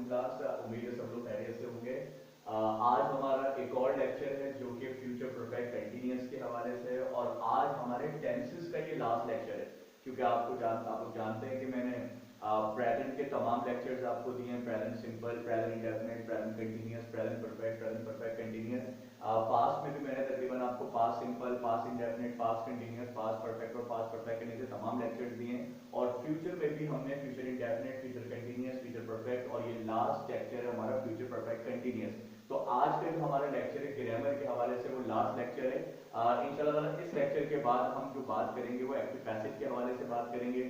Class. उम्मीद है सब लोग खैरियत से होंगे। आज हमारा एक और लेक्चर है जो कि फ्यूचर परफेक्ट कंटीन्यूअस के हवाले से है और आज हमारे टेंसेस का ये लास्ट लेक्चर है, क्योंकि आप लोग जानते हैं कि मैंने प्रेजेंट के तमाम लेक्चर्स आपको दिए हैं। Present simple, present indefinite, present continuous, present perfect continuous. Past में भी मैंने तकरीबन आपको past simple, past indefinite, past continuous, past perfect और पास्ट परफेक्ट कंटीन्यूअस तमाम लेक्चर्स दिए हैं और फ्यूचर में भी हमने future indefinite, future continuous, future perfect और ये लास्ट लेक्चर है हमारा फ्यूचर परफेक्ट कंटीन्यूअस। तो आज का जो हमारा लेक्चर है ग्रामर के हवाले से वो लास्ट लेक्चर है। इंशाल्लाह इस लेक्चर के बाद हम जो बात करेंगे वो एक्टिव पैसिव के हवाले से बात करेंगे।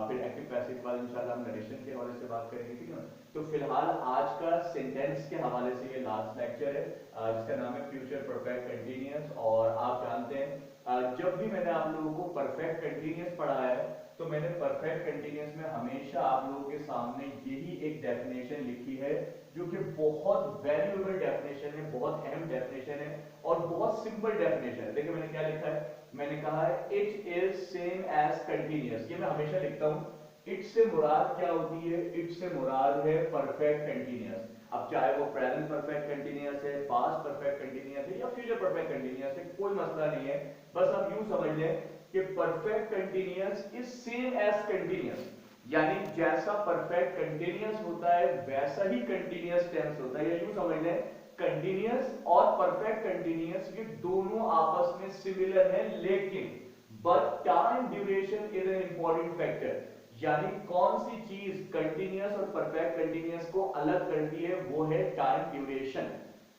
फिर एक्टिव पैसिव के बाद इंशाल्लाह हम नरेशन के हवाले से बात करेंगे, ठीक है ना। तो फिलहाल आज का सेंटेंस के हवाले से ये लास्ट लेक्चर है जिसका नाम है फ्यूचर परफेक्ट कंटीन्यूअस। और आप जानते हैं जब भी मैंने आप लोगों को परफेक्ट कंटीन्यूअस पढ़ाया है तो मैंने परफेक्ट कंटीन्यूअस में हमेशा आप लोगों के सामने यही एक डेफिनेशन लिखी है जो कि बहुत वैल्यूएबल डेफिनेशन है, बहुत अहम डेफिनेशन है और बहुत सिंपल डेफिनेशन है। देखिए मैंने क्या लिखा है, मैंने कहा है it is same as continuous. ये मैं हमेशा लिखता हूं। इट से मुराद क्या होती है? इट से मुराद है परफेक्ट कंटीन्यूअस। अब चाहे वो प्रेजेंट परफेक्ट कंटीन्यूअस है, पास्ट परफेक्ट कंटीन्यूअस है या फ्यूचर परफेक्ट कंटीन्यूअस है, कोई मसला नहीं है। बस आप यूं समझ लें कि perfect continuous is same as continuous, यानी जैसा परफेक्ट कंटीन्यूअस होता है वैसा ही कंटीन्यूअस टेंस होता है। या यूं समझ लें कंटीन्यूअस और परफेक्ट कंटीन्यूअस ये दोनों आपस में सिमिलर हैं, लेकिन but time duration is an important factor. यानी कौन सी चीज कंटीन्यूअस और परफेक्ट कंटीन्यूअस को अलग करती है, वो है टाइम ड्यूरेशन।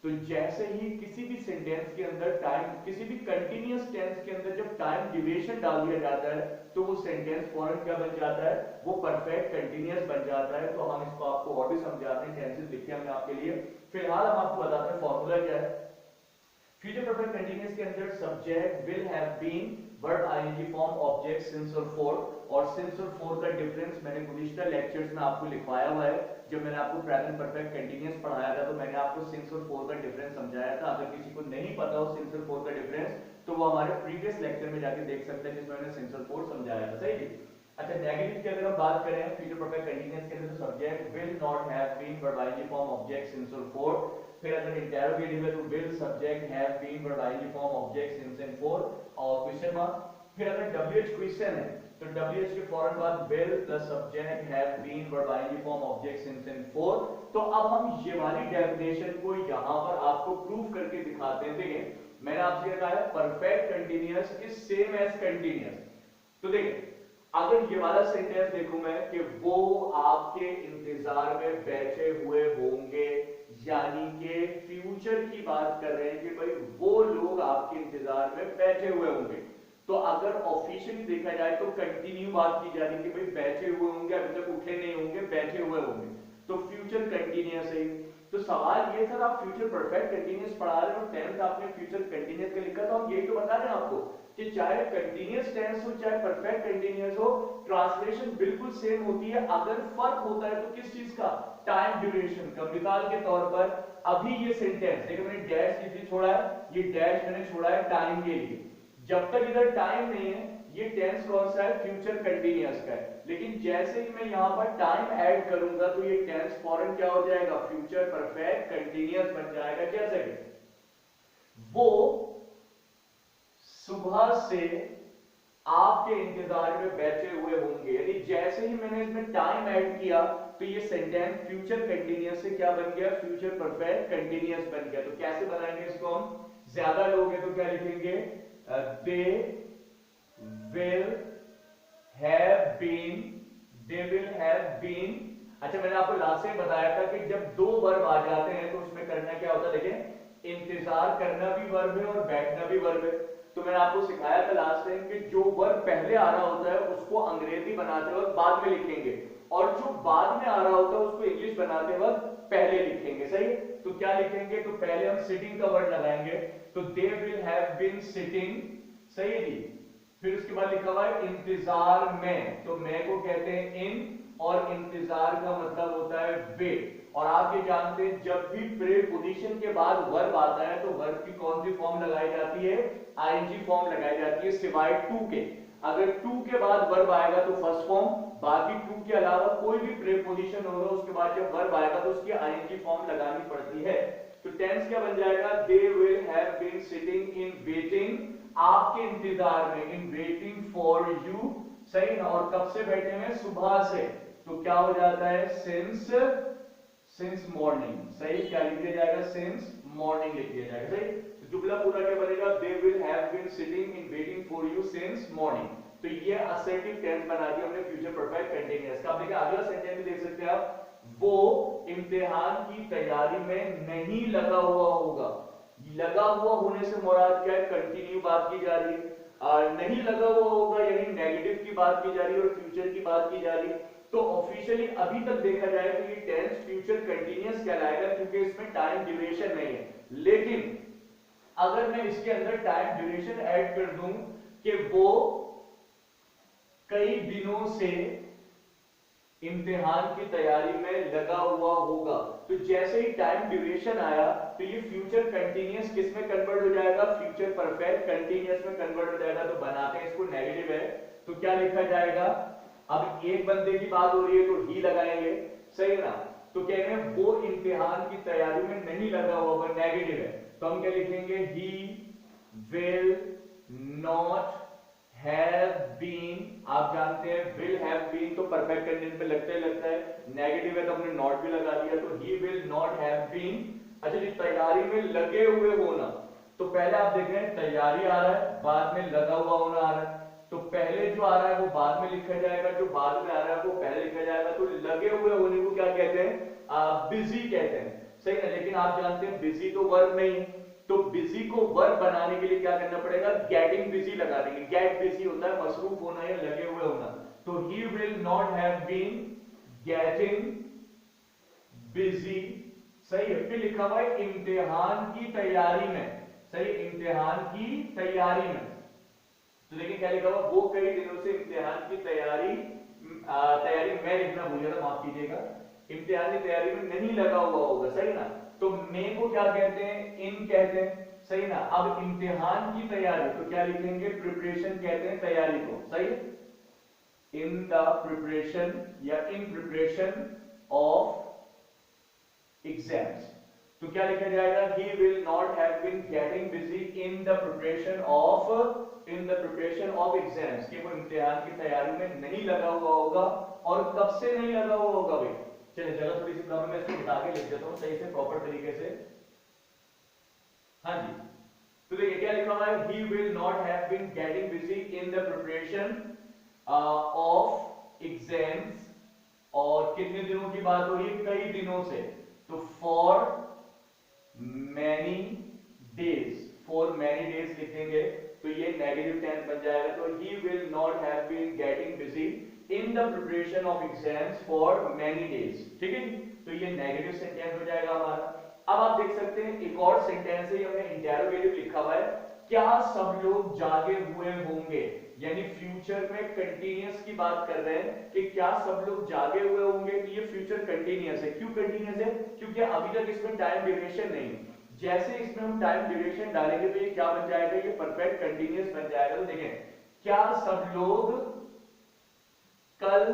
तो जैसे ही किसी भी सेंटेंस के अंदर टाइम, किसी भी कंटीन्यूअस टेंस के अंदर जब टाइम ड्यूरेशन डाल दिया जाता है तो वो सेंटेंस फौरन क्या बन जाता है, वो परफेक्ट कंटीन्यूअस बन जाता है। तो हम इसको आपको और भी समझाते हैं, टेंसेस लिखे हमने आपके लिए। फिलहाल हम आपको बताते हैं फॉर्मूला क्या है। फ्यूचर परफेक्ट कंटीन्यूअस के अंदर subject will have been, verb ING form, object since और फॉर। और सिंस और फॉर का डिफरेंस मैंने गुज़िश्ता लेक्चर्स में आपको लिखवाया हुआ है। जब मैंने आपको प्रेजेंट परफेक्ट कंटीन्यूअस पढ़ाया था तो मैंने आपको सिंस और फॉर का डिफरेंस समझाया था। अगर किसी को नहीं पता हो सिंस और फॉर का डिफरेंस तो वो हमारे प्रीवियस लेक्चर में जाके देख सकते हैं जिसमें मैंने सिंस और फॉर समझाया था, सही जी। अच्छा, नेगेटिव की अगर हम बात करें फ्यूचर परफेक्ट कंटीन्यूअस के अंदर तो subject will not have been, verb ING form, object since और फॉर। फिर अगर इंटेरोगेटिव है तो will subject have been, verb ING form, object since and for और क्वेश्चन मार्क। फिर अगर डब्ल्यूएच क्वेश्चन है तो डब्ल्यूएच के फौरन बाद will the subject have been, verb ING form, object since and for. तो अब हम ये वाली डेफिनेशन को यहां पर आपको प्रूव करके दिखाते हैं। देखिए मैंने आपसे कहा है perfect continuous is same as continuous. तो देखिए अगर ये वाला सेंटेंस देखूं मैं कि वो आपके इंतजार में बैठे हुए होंगे, यानी कि फ्यूचर की बात कर रहे हैं कि भाई वो लोग आपके इंतजार में बैठे हुए होंगे। तो अगर ऑफिशियली देखा जाए तो कंटिन्यू बात की जा रही है कि भाई बैठे हुए होंगे, अभी तक उठे नहीं होंगे, बैठे हुए होंगे, तो फ्यूचर कंटिन्यूअस है। तो सवाल ये सर आप फ्यूचर परफेक्ट कंटिन्यूअस पढ़ा रहे हो, टेंस आपने फ्यूचर कंटिन्यूअस का लिखा था, हम यही तो बता रहे हैं आपको कि चाहे कंटिन्यूअस टेंस हो चाहे परफेक्ट कंटिन्यूअस हो, ट्रांसलेशन बिल्कुल सेम होती है। अगर फर्क होता है तो किस चीज का, टाइम ड्यूरेशन का। मिसाल के तौर पर अभी ये सेंटेंस देखो मैंने डैश इसलिए छोड़ा है, ये डैश मैंने छोड़ा है टाइम के लिए। जब तक इधर टाइम नहीं है ये टेंस कौन सा है, फ्यूचर कंटीन्यूअस का है। लेकिन जैसे ही मैं यहां पर टाइम ऐड करूंगा तो ये टेंस फौरन क्या हो जाएगा, फ्यूचर परफेक्ट कंटीन्यूअस बन जाएगा। कैसे, वो सुबह से आपके इंतजार में बैठे हुए होंगे। यानी जैसे ही मैंने इसमें टाइम ऐड किया तो ये सेंटेंस फ्यूचर कंटीन्यूअस से क्या बन गया, फ्यूचर परफेक्ट कंटीन्यूअस बन गया। तो कैसे बनाएंगे इसको हम, ज्यादा लोग हैं तो क्या लिखेंगे, they will have been, they will have been। अच्छा मैंने आपको लास्ट में बताया था कि जब दो वर्ब आ जाते हैं तो उसमें करना क्या होता है, देखिए इंतजार करना भी वर्ब है और बैठना भी वर्ब है। तो मैंने आपको सिखाया था लास्ट टाइम कि जो वर्ब पहले आ रहा होता है उसको अंग्रेजी बनाते वक्त बाद में लिखेंगे और जो बाद में आ रहा होता है उसको इंग्लिश बनाते वक्त पहले लिखेंगे, सही। तो क्या लिखेंगे, तो पहले हम सिटिंग का वर्ड लगाएंगे, तो they will have been sitting, सही है जी। फिर उसके बाद लिखा हुआ है इंतजार में, तो मैं को कहते हैं इन और इंतजार का मतलब होता है वेट। और आप ये जानते हैं जब भी प्रीपोजिशन के बाद वर्ब आता है तो वर्ब की कौन सी फॉर्म लगाई जाती है, आईएनजी फॉर्म लगाई जाती है, सिवाय टू के। अगर टू के बाद वर्ब आएगा तो फर्स्ट फॉर्म, बाकी टू के अलावा कोई भी प्रीपोजिशन होगा उसके बाद जब वर्ब आएगा तो उसकी आईएनजी फॉर्म लगानी पड़ती है। तो टेंस क्या बन जाएगा, they will have been sitting in waiting, आपके इंतजार में, इन वेटिंग फॉर यू, सही ना। और कब से बैठे हैं, सुबह से, तो क्या हो जाता है, सिंस मॉर्निंग, सही। क्या लिख दिया जाएगा, सिंस मॉर्निंग लिख दिया जाएगा, सही। तो जुमला पूरा क्या बनेगा, they will have been sitting in waiting for you since morning. तो ये असर्टिव टेंस बना दिया हमने फ्यूचर परफेक्ट कंटीन्यूअस का। आप देखिए अगला सेंटेंस भी देख सकते हैं आप, वो इम्तिहान की तैयारी में नहीं लगा हुआ होगा। लगा हुआ होने से मुराद क्या है, कंटिन्यू बात की जा रही है। नहीं लगा हुआ होगा यानी नेगेटिव की बात की जा रही है और फ्यूचर की बात की जा रही है। तो ऑफिशियली अभी तक देखा जाए तो ये टेंस फ्यूचर कंटीन्यूअस कहलाएगा क्योंकि इसमें टाइम ड्यूरेशन नहीं है। लेकिन अगर मैं इसके अंदर टाइम ड्यूरेशन ऐड कर दूं कि वो कई दिनों से इम्तिहान की तैयारी में लगा हुआ होगा, तो जैसे ही टाइम ड्यूरेशन आया तो ये फ्यूचर कंटीन्यूअस किस में कन्वर्ट हो जाएगा, फ्यूचर परफेक्ट कंटीन्यूअस में कन्वर्ट हो जाएगा। तो बनाते हैं इसको नेगेटिव है तो क्या लिखा जाएगा, अब एक बंदे की बात हो रही है तो ही लगाएंगे, सही ना। तो कह रहे हैं वो इम्तिहान की तैयारी में नहीं लगा हुआ, नेगेटिव है, तो हम क्या लिखेंगे, he will not have been. आप जानते हैं विल हैव बीन तो परफेक्ट कंडीशन पे लगता है, नेगेटिव है तो हमने नॉट भी लगा दिया, तो he will not have been. अच्छा जी, तैयारी में लगे हुए होना, तो पहले आप देख रहे हैं तैयारी आ रहा है, बाद में लगा हुआ होना आ रहा है, तो पहले जो आ रहा है वो बाद में लिखा जाएगा, जो बाद में आ रहा है वो पहले लिखा जाएगा। तो लगे हुए होने को क्या कहते हैं, बिजी कहते हैं, सही है। लेकिन आप जानते हैं बिजी तो वर्ब नहीं है, तो बिजी को वर्ब बनाने के लिए क्या करना पड़ेगा, गेटिंग बिजी लगा देंगे। गेट बिजी होता है मसरूफ होना या लगे हुए होना, तो he will not have been getting busy, सही है। फिर लिखा हुआ है इम्तिहान की तैयारी में, सही, इम्तिहान की तैयारी में। तो देखिए क्या लिखा हुआ, वो कई दिनों से इम्तिहान की तैयारी मैं लिखना भूल गया था, माफ कीजिएगा, इम्तिहान की तैयारी में नहीं लगा हुआ होगा, सही ना। तो मैं को क्या कहते हैं, इन कहते हैं, सही ना। अब इम्तिहान की तैयारी तो क्या लिखेंगे, प्रिपरेशन कहते हैं तैयारी को, सही। इन द प्रिपरेशन या इन प्रिपरेशन ऑफ एग्जाम्स, तो क्या लिखा जाएगा, he will not have been getting busy in the preparation of exams, कि वो इम्तिहान की तैयारी में नहीं लगा हुआ होगा। और कब से नहीं लगा हुआ होगा भाई, चलिए जगह थोड़ी सी प्रॉब्लम है, इसको हटा के लिख देता हूं सही से प्रॉपर तरीके से। हाँ जी, तो देखिए क्या लिखा हुआ है, he will not have been getting busy in the preparation of exams, और कितने दिनों की बात हो रही है, कई दिनों से, तो for many days लिखेंगे तो ये नेगेटिव टेंस बन जाएगा। तो he will not have been getting busy in the preparation of exams for many days, ठीक है जी। तो ये नेगेटिव सेंटेंस हो जाएगा हमारा। अब आप देख सकते हैं एक और सेंटेंस है, हमने इंटेरोगेटिव लिखा हुआ है, क्या सब लोग जागे हुए होंगे, यानी फ्यूचर में कंटीन्यूअस की बात कर रहे हैं कि क्या सब लोग जागे हुए होंगे। तो ये फ्यूचर कंटीन्यूअस है, क्यों कंटीन्यूअस है, क्योंकि अभी तक इसमें टाइम ड्यूरेशन नहीं है। जैसे इसमें हम टाइम ड्यूरेशन डालेंगे तो ये क्या बन जाएगा, ये परफेक्ट कंटीन्यूअस बन जाएगा। तो देखें, क्या सब लोग कल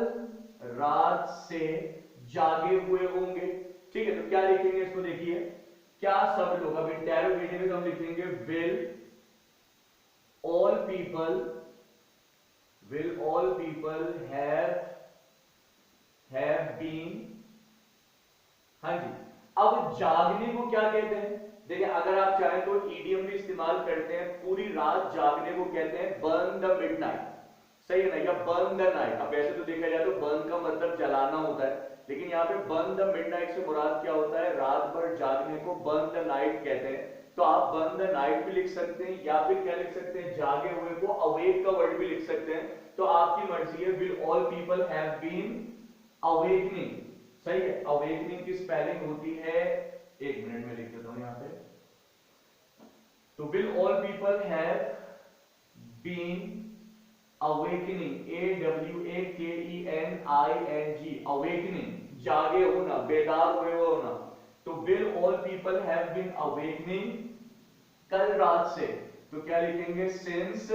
रात से जागे हुए होंगे, ठीक है। तो क्या लिखेंगे इसको, देखिए क्या सब लोग, अब इंटेरोगेटिव में हम लिखेंगे will all people have been, हाँ जी। अब जागने को क्या कहते हैं, देखिए अगर आप चाहें तो ईडीएम भी इस्तेमाल करते हैं, पूरी रात जागने को कहते हैं बर्न द मिडनाइट, सही है ना, या बर्न द नाइट। अब वैसे तो देखा जाए तो बर्न का मतलब जलाना होता है, लेकिन यहाँ पे बर्न द मिडनाइट से मुराद क्या होता है, रात भर जागने को बर्न द नाइट कहते हैं। तो आप बर्न द नाइट भी लिख सकते हैं या फिर क्या लिख सकते हैं, जागे हुए को अवेक का वर्ड भी लिख सकते हैं, तो आपकी मर्जी है। Will all people have been awakening, सही है। अवेकनिंग की स्पेलिंग होती है, एक मिनट में लिख देता हूं यहां पे, तो will all people have been awakening, AWAKENING, awakening, जागे होना, बेदार हुए होना। तो will all people have been awakening, कल रात से, तो क्या लिखेंगे, सिंस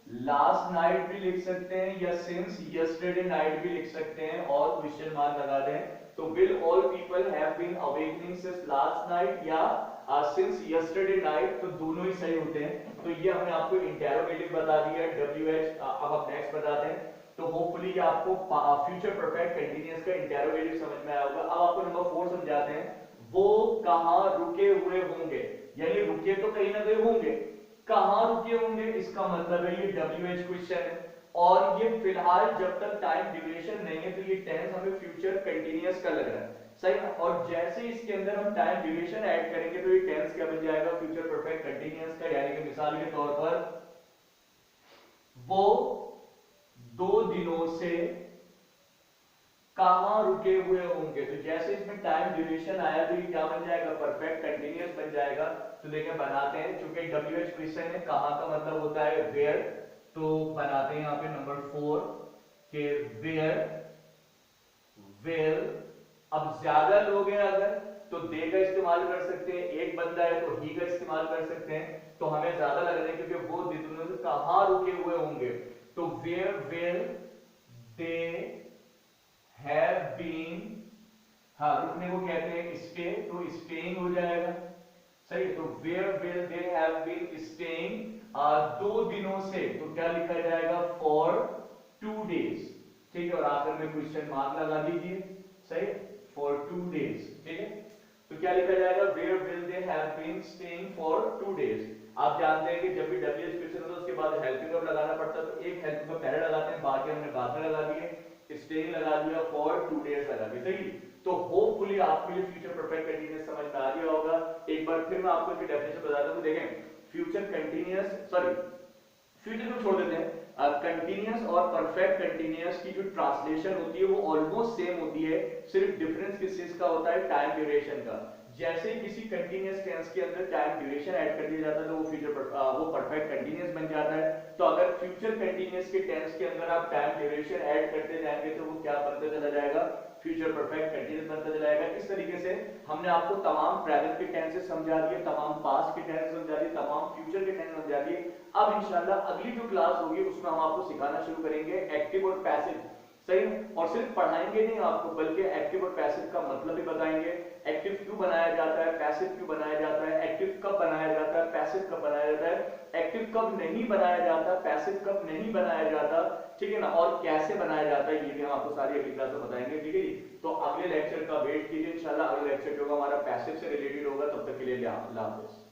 लास्ट नाइट भी लिख सकते हैं या सिंस यस्टरडे नाइट भी लिख सकते हैं और क्वेश्चन मार्क लगा दें। तो will all people have been awakening since last night या सिंस यस्टरडे नाइट, तो दोनों ही सही होते हैं। तो ये हमने आपको इंटेरोगेटिव बता दिया है WH। अब आप नेक्स्ट बताते हैं। तो होपफुली ये आपको फ्यूचर परफेक्ट कंटीन्यूअस का इंटेरोगेटिव समझ में आया होगा। अब आपको नंबर 4 समझाते हैं। वो कहां रुके हुए होंगे, यानी रुके तो कहीं ना कहीं होंगे, कहां रुके होंगे इसका मतलब है ये WH क्वेश्चन है। और ये फिलहाल जब तक टाइम ड्यूरेशन नहीं है तो ये टेंस हमें फ्यूचर कंटीन्यूअस का लग रहा है, सही है। और जैसे इसके अंदर हम टाइम ड्यूरेशन ऐड करेंगे तो ये टेंस क्या बन जाएगा, फ्यूचर परफेक्ट कंटीन्यूअस का। यानी कि मिसाल के तौर पर वो 2 दिनों से कहां रुके हुए होंगे, तो जैसे इसमें टाइम ड्यूरेशन आया तो ये क्या बन जाएगा, परफेक्ट कंटीन्यूअस बन जाएगा। तो देखिए बनाते हैं, चूंकि WH क्वेश्चन है, कहां का मतलब होता है वेयर, तो बनाते हैं यहां पे नंबर 4 के वेयर विल। अब ज्यादा लोग हैं अगर तो दे का इस्तेमाल कर सकते हैं, एक बंदा है तो ही का इस्तेमाल कर सकते हैं। तो हमें ज्यादा लग रहा है क्योंकि वो दिनों से कहां रुके हुए होंगे, तो where will they have been, हाँ रुकने को कहते हैं स्टे, तो स्टेइंग हो जाएगा, सही। तो where will they have been staying 2 दिनों से, तो क्या लिखा जाएगा, फॉर 2 डेज, ठीक है। और आखिर में क्वेश्चन मार्क लगा दीजिए, सही, फॉर 2 डेज, ठीक है। तो क्या लिखा जाएगा, where will they have been staying for 2 days. आप जानते हैं कि जब भी WH क्वेश्चन होता है उसके बाद हेल्पिंग वर्ब लगाना पड़ता है, तो एक हेल्पिंग वर्ब पहले लगाते हैं, बाकी हमने बाद में लगा दिए, स्टेइंग लगा दिया, फॉर 2 डेज लगा दिया, सही। तो होपफुली आपको ये फ्यूचर परफेक्ट कंटीन्यूअस समझ में आ गया होगा। एक बार फिर मैं आपको इसकी डेफिनेशन बताता हूं। देखें, फ्यूचर कंटीन्यूअस, सॉरी फ्यूचर को छोड़ देते हैं, कंटीन्यूअस और परफेक्ट कंटीन्यूअस की जो ट्रांसलेशन होती है वो ऑलमोस्ट सेम होती है, सिर्फ डिफरेंस किस चीज का होता है, टाइम ड्यूरेशन का। जैसे किसी कंटीन्यूअस टेंस के अंदर टाइम ड्यूरेशन ऐड कर दिया जाता है तो वो वो परफेक्ट कंटीन्यूअस बन जाता है। तो अगर फ्यूचर कंटीन्यूअस के टेंस के अंदर आप टाइम ड्यूरेशन ऐड करते जाएंगे तो वो क्या बनता चला जाएगा, फ्यूचर परफेक्ट कंटीन्यूअस बनता चला जाएगा। इस तरीके से हमने आपको तमाम प्रेजेंट के टेंसेस समझा दिए, तमाम पास्ट के टेंस समझा दिए, तमाम फ्यूचर के टेंस समझा दिए। अब इंशाल्लाह अगली जो क्लास होगी उसमें हम आपको सिखाना शुरू करेंगे एक्टिव और पैसिव, सही। और सिर्फ पढ़ाएंगे नहीं आपको, बल्कि एक्टिव और पैसिव का मतलब भी बताएंगे। एक्टिव क्यों बनाया जाता है, पैसिव क्यों बनाया जाता है, एक्टिव कब बनाया जाता है, पैसिव कब बनाया जाता है, एक्टिव कब नहीं बनाया जाता, पैसिव कब नहीं बनाया जाता, ठीक है ना, और कैसे बनाया जाता है, ये भी हम आपको सारी अगली क्लास में बताएंगे, ठीक है जी। तो अगले लेक्चर का वेट कीजिए, इंशाल्लाह अगले लेक्चर जो होगा हमारा पैसिव से रिलेटेड होगा। तब तक के लिए अल्लाह हाफिज़।